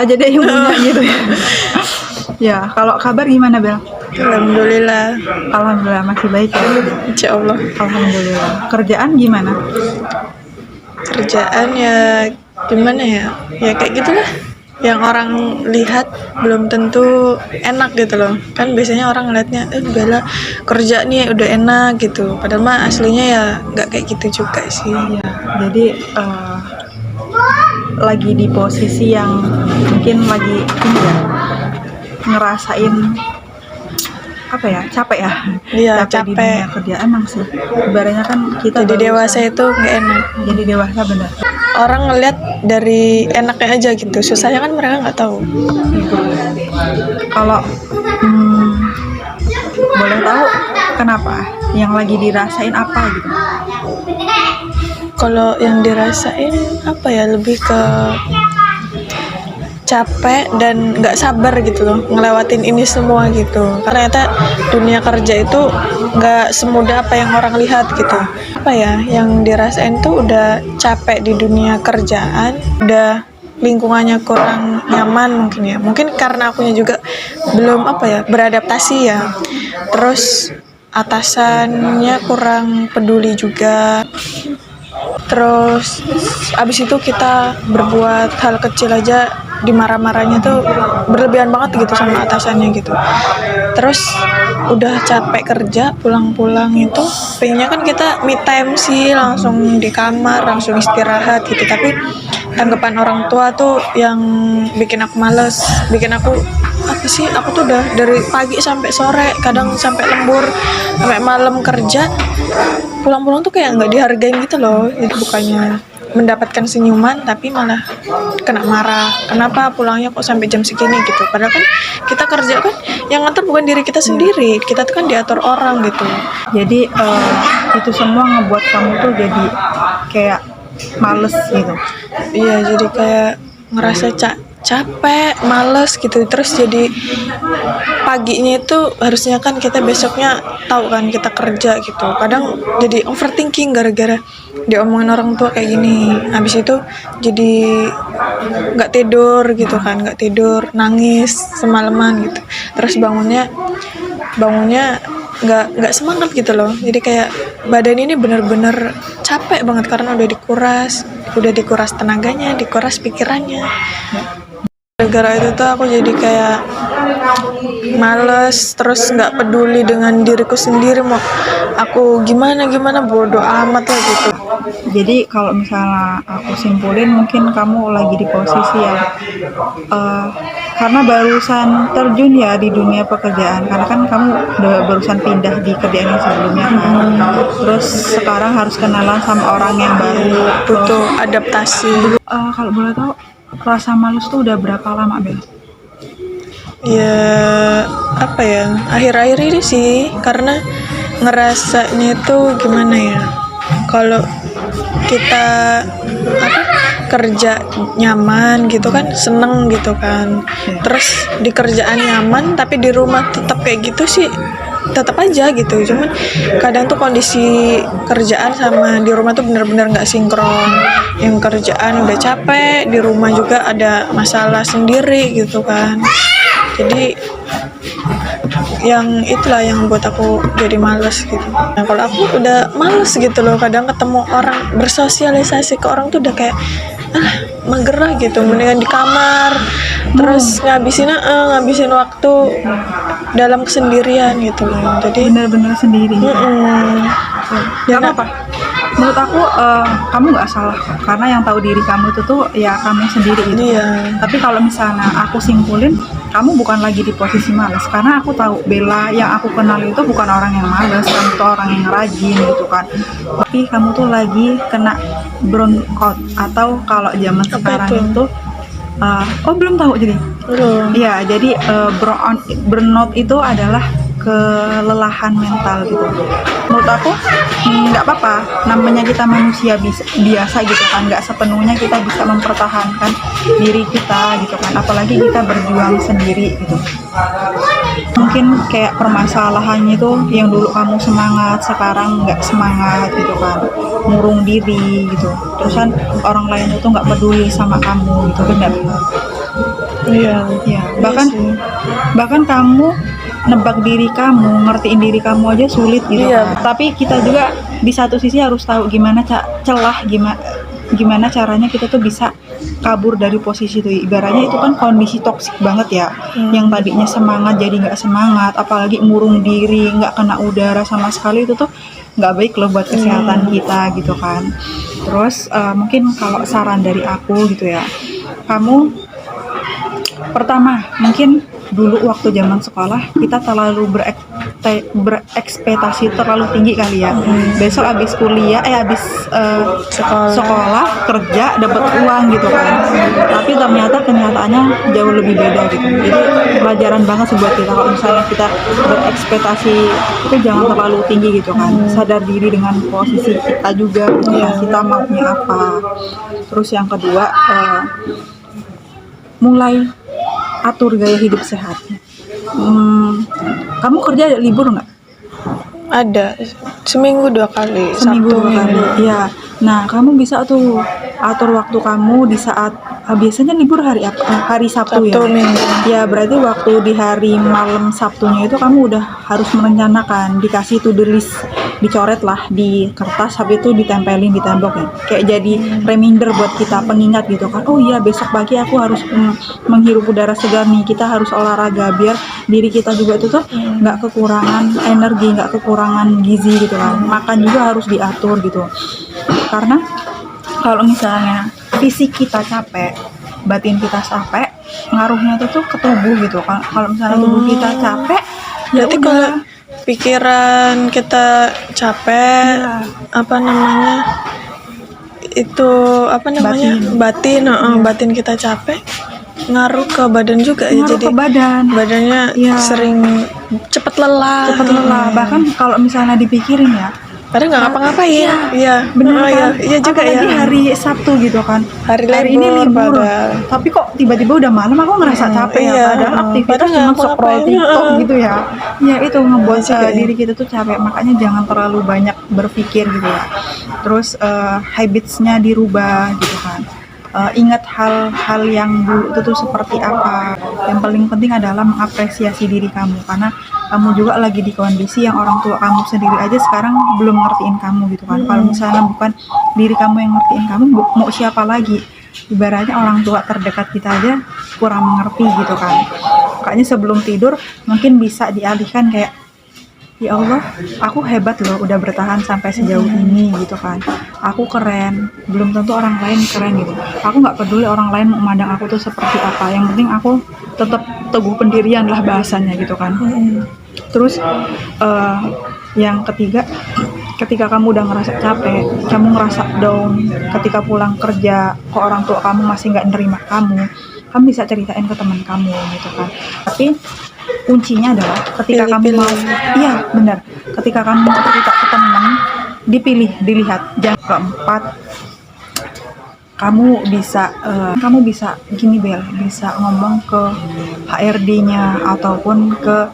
aja deh yang punya gitu ya. Ya, kalau kabar gimana Bel? Alhamdulillah. Alhamdulillah masih baik ya. Insya Allah. Alhamdulillah. Kerjaan gimana? Kerjaan ya gimana ya? Ya kayak gitulah. Yang orang lihat belum tentu enak gitu loh. Kan biasanya orang ngeliatnya, Bella kerja nih udah enak gitu. Padahal mah aslinya ya nggak kayak gitu juga sih. Ya, jadi lagi di posisi yang mungkin lagi ini ya, ngerasain apa ya, capek ya. Iya, Di capek. dunia kerja emang sih. Ibaratnya kan kita Jadi barusan- dewasa itu nggak enak. Jadi dewasa bener. Orang ngeliat dari enaknya aja gitu. Susahnya kan mereka nggak tahu. Kalau boleh tahu kenapa? Yang lagi dirasain apa gitu? Kalau yang dirasain apa ya, lebih ke capek dan nggak sabar gitu loh ngelewatin ini semua gitu. Karena ternyata dunia kerja itu nggak semudah apa yang orang lihat gitu. Apa ya yang dirasain tuh udah capek di dunia kerjaan, udah lingkungannya kurang nyaman mungkin ya. Mungkin karena akunya juga belum apa ya beradaptasi ya. Terus atasannya kurang peduli juga. Terus abis itu kita berbuat hal kecil aja dimarah-marahnya tuh berlebihan banget gitu sama atasannya gitu. Terus udah capek kerja pulang-pulang itu pengennya kan kita me time sih, langsung di kamar langsung istirahat gitu. Tapi tanggapan orang tua tuh yang bikin aku males, bikin aku apa sih, aku tuh udah dari pagi sampai sore, kadang sampai lembur, sampai malam kerja, pulang-pulang tuh kayak nggak dihargain gitu loh. Jadi bukannya mendapatkan senyuman tapi malah kena marah, kenapa pulangnya kok sampai jam segini gitu. Padahal kan kita kerja kan yang ngatur bukan diri kita sendiri, kita tuh kan diatur orang gitu. Jadi itu semua ngebuat kamu tuh jadi kayak males gitu. Iya, jadi kayak ngerasa capek, males gitu. Terus jadi paginya itu harusnya kan kita besoknya tahu kan kita kerja gitu. Kadang jadi overthinking gara-gara diomongin orang tua kayak gini. Habis itu jadi nggak tidur gitu kan, nggak tidur, nangis semalaman gitu. Terus bangunnya nggak semangat gitu loh. Jadi kayak badan ini bener-bener capek banget karena udah dikuras tenaganya, dikuras pikirannya. Gara-gara itu tuh aku jadi kayak males, terus nggak peduli dengan diriku sendiri, mau aku gimana bodo amat lah gitu. Jadi kalau misalnya aku simpulin mungkin kamu lagi di posisi yang karena barusan terjun ya di dunia pekerjaan, karena kan kamu udah barusan pindah di kerjaan yang sebelumnya kan. Terus sekarang harus kenalan sama orang yang baru, Butuh adaptasi. kalau boleh tahu rasa males tuh udah berapa lama Bel? Ya apa ya, akhir-akhir ini sih, karena ngerasanya itu gimana ya, kalau kita kerja nyaman gitu kan, seneng gitu kan. Terus di kerjaan nyaman tapi di rumah tetap kayak gitu sih, tetap aja gitu. Cuman kadang tuh kondisi kerjaan sama di rumah tuh bener-bener nggak sinkron. Yang kerjaan udah capek, di rumah juga ada masalah sendiri gitu kan. Jadi yang itulah yang buat aku jadi males gitu. Nah kalau aku udah males gitu loh, kadang ketemu orang, bersosialisasi ke orang tuh udah kayak mager lah gitu, mendingan di kamar terus ngabisin waktu dalam kesendirian gitu loh. Jadi Bener-bener sendiri. ya apa? Menurut aku kamu nggak salah, karena yang tahu diri kamu itu tuh ya kamu sendiri gitu. Iya. Tapi kalau misalnya aku simpulin, kamu bukan lagi di posisi malas, karena aku tahu Bella yang aku kenal itu bukan orang yang malas, kamu tuh orang yang rajin gitu kan. Tapi kamu tuh lagi kena burnout, atau kalau zaman sekarang itu belum tahu jadi. Belum. Iya, jadi burnout itu adalah kelelahan mental gitu. Menurut aku nggak apa-apa, namanya kita manusia biasa gitu kan, nggak sepenuhnya kita bisa mempertahankan diri kita gitu kan, apalagi kita berjuang sendiri gitu. Mungkin kayak permasalahannya itu yang dulu kamu semangat, sekarang nggak semangat gitu kan, murung diri gitu. Terus kan orang lain itu nggak peduli sama kamu gitu, benar. Iya. Ya, bahkan Iya sih. bahkan kamu nebak diri kamu, ngertiin diri kamu aja sulit gitu Iya. kan. Tapi kita juga di satu sisi harus tahu gimana celah gimana caranya kita tuh bisa kabur dari posisi itu. Ibaratnya itu kan kondisi toksik banget ya, yang tadinya semangat jadi nggak semangat, apalagi ngurung diri, nggak kena udara sama sekali, itu tuh nggak baik loh buat kesehatan kita gitu kan. Terus mungkin kalau saran dari aku gitu ya, kamu pertama mungkin dulu waktu zaman sekolah kita terlalu berekspektasi terlalu tinggi kali ya. Besok abis kuliah abis sekolah kerja dapat uang gitu kan, tapi ternyata kenyataannya jauh lebih beda gitu. Jadi pelajaran banget sih buat kita kalau misalnya kita berekspektasi itu jangan terlalu tinggi gitu kan. Sadar diri dengan posisi kita juga gitu kan, kita maunya apa. Terus yang kedua, mulai atur gaya hidup sehat. Kamu kerja libur nggak? Ada seminggu 2 kali. Seminggu Sabtu, 2 kali. Minggu. Iya. Nah, kamu bisa tuh atur waktu kamu di saat biasanya libur hari apa? Hari Sabtu, Sabtu, ya. Minggu. Ya, berarti waktu di hari malam Sabtunya itu kamu udah harus merencanakan, dikasih to-do list, dicoret lah di kertas, habis itu ditempelin di tembok ya. Kayak jadi reminder buat kita, pengingat gitu kan. Oh iya, besok pagi aku harus menghirup udara segar nih. Kita harus olahraga biar diri kita juga itu tuh nggak kekurangan energi, nggak kekurangan gizi gitu kan. Makan juga harus diatur gitu. Karena kalau misalnya fisik kita capek, batin kita capek, ngaruhnya tuh ke tubuh gitu kan. Kalau misalnya tubuh kita capek, ya Berarti udah. kalau pikiran kita capek, Iya. apa namanya? Itu apa namanya? Batin kita capek, ngaruh ke badan juga ya. Ngaruh Jadi ke badan. badannya Iya. sering cepet lelah. Cepet lelah. Bahkan kalau misalnya dipikirin ya, Padahal nggak ngapa-ngapain. Iya. bener Oh, kan? Iya juga apalagi ya. hari Sabtu gitu kan. Hari ini libur, libur. padahal. Tapi kok tiba-tiba udah malam aku ngerasa capek ya. Iya, Padahal aktivitas padahal cuma nggak scroll ngapa-ngapain. TikTok gitu ya. Ya itu ngebuat Iya juga ya. diri kita tuh capek. Makanya jangan terlalu banyak berpikir gitu ya. Terus habits-nya dirubah gitu kan. Ingat hal-hal yang dulu itu tuh seperti apa. Yang paling penting adalah mengapresiasi diri kamu, karena kamu juga lagi di kondisi yang orang tua kamu sendiri aja sekarang belum ngertiin kamu gitu kan. Kalau misalnya bukan diri kamu yang ngertiin kamu, mau siapa lagi? Ibaratnya orang tua terdekat kita aja kurang mengerti gitu kan. Makanya sebelum tidur mungkin bisa dialihkan kayak, ya Allah, aku hebat loh udah bertahan sampai sejauh ini gitu kan. Aku keren, belum tentu orang lain keren gitu. Aku nggak peduli orang lain memandang aku tuh seperti apa. Yang penting aku tetap teguh pendirian lah bahasanya gitu kan. Terus yang ketiga, ketika kamu udah ngerasa capek, kamu ngerasa down, ketika pulang kerja kok orang tua kamu masih nggak nerima kamu bisa ceritain ke teman kamu gitu kan. Tapi kuncinya adalah ketika kamu mau, iya benar, ketika kamu mau cerita ke teman, dilihat. Yang keempat, kamu bisa gini Bel, bisa ngomong ke HRD-nya ataupun ke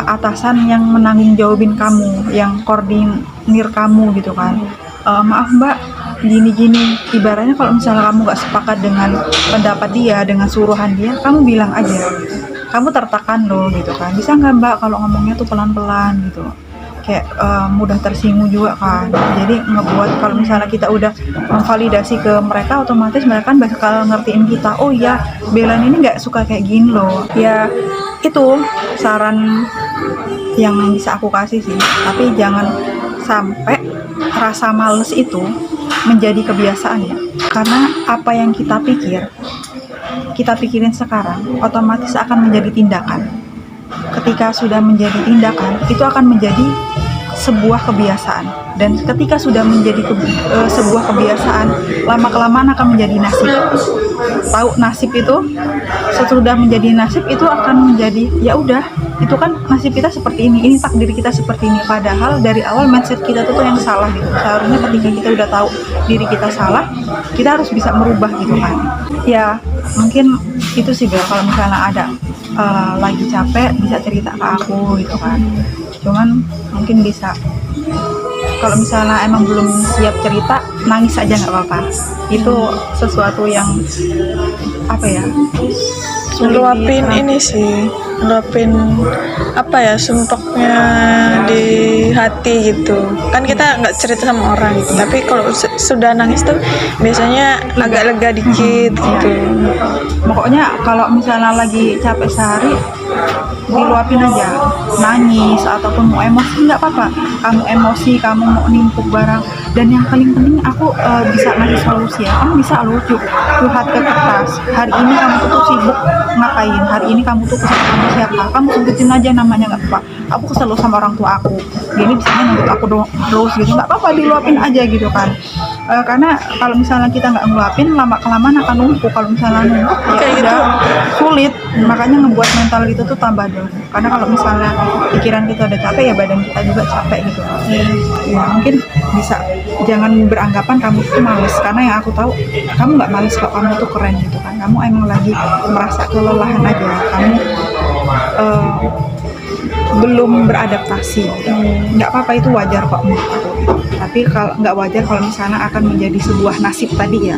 atasan yang menanggung jawabin kamu, yang koordinir kamu gitu kan. Maaf Mbak, gini-gini. Ibaratnya kalau misalnya kamu gak sepakat dengan pendapat dia, dengan suruhan dia, kamu bilang aja, kamu tertekan loh gitu kan. Bisa nggak Mbak kalau ngomongnya tuh pelan-pelan gitu. Kayak mudah tersinggung juga kan. Jadi ngebuat kalau misalnya kita udah memvalidasi ke mereka, otomatis mereka kan bakal ngertiin kita. Oh iya, Belan ini nggak suka kayak gini loh. Ya itu saran yang bisa aku kasih sih. Tapi jangan sampai rasa males itu menjadi kebiasaan ya. Karena apa yang kita pikirin sekarang otomatis akan menjadi tindakan. Ketika sudah menjadi tindakan, itu akan menjadi sebuah kebiasaan. Dan ketika sudah menjadi sebuah kebiasaan, lama-kelamaan akan menjadi nasib. Tahu nasib itu? Sesudah menjadi nasib itu akan menjadi, ya udah, itu kan nasib kita seperti ini takdir kita seperti ini. Padahal dari awal mindset kita tuh yang salah gitu. Seharusnya ketika kita udah tahu diri kita salah, kita harus bisa merubah gitu kan. Ya mungkin itu sih Bel, kalau misalnya ada lagi capek bisa cerita ke aku gitu kan. Cuman mungkin bisa, kalau misalnya emang belum siap cerita, nangis aja nggak apa-apa. Itu sesuatu yang apa ya, Ngeluapin ini sih, ngeluapin apa ya, sumpahnya di hati gitu. Kan kita nggak cerita sama orang gitu, tapi kalau sudah nangis tuh biasanya agak lega dikit gitu. Pokoknya kalau misalnya lagi capek sehari, diluapin aja, nangis ataupun mau emosi nggak apa-apa. Kamu emosi, kamu mau nimpuk barang, dan yang paling penting aku bisa ngasih solusi ya. Kamu bisa lucu curhat ke kertas. Hari ini kamu tuh sibuk ngapain? Hari ini kamu tuh kesel sama siapa? Kamu sebutin aja namanya, nggak apa-apa. Aku kesel sama orang tua aku. Dia ini bisanya nuntut aku terus gitu, nggak apa-apa, diluapin aja gitu kan. Karena kalau misalnya kita nggak ngeluapin, lama kelamaan akan numpuk. Kalau misalnya numpuk ya Kayak udah gitu. sulit, makanya ngebuat mental gitu tuh tambah down. Karena kalau misalnya pikiran kita udah capek, ya badan kita juga capek gitu. Ya mungkin bisa, jangan beranggapan kamu tuh males, karena yang aku tahu kamu nggak males kok, kamu tuh keren gitu kan. Kamu emang lagi merasa kelelahan aja, kamu belum beradaptasi. Nggak apa-apa, itu wajar kok menurut aku. Tapi kalau nggak wajar kalau misalnya akan menjadi sebuah nasib tadi ya.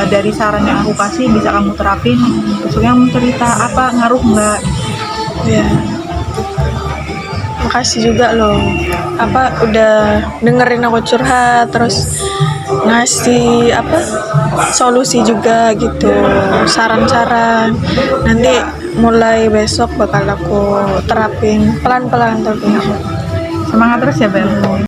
Dari saran yang aku kasih bisa kamu terapin. Besoknya kamu cerita apa, ngaruh nggak? Ya. Makasih juga loh, apa udah dengerin aku curhat, terus ngasih apa solusi juga gitu, saran-saran. Nanti mulai besok bakal aku terapin pelan-pelan tapi. Semangat terus ya Bel.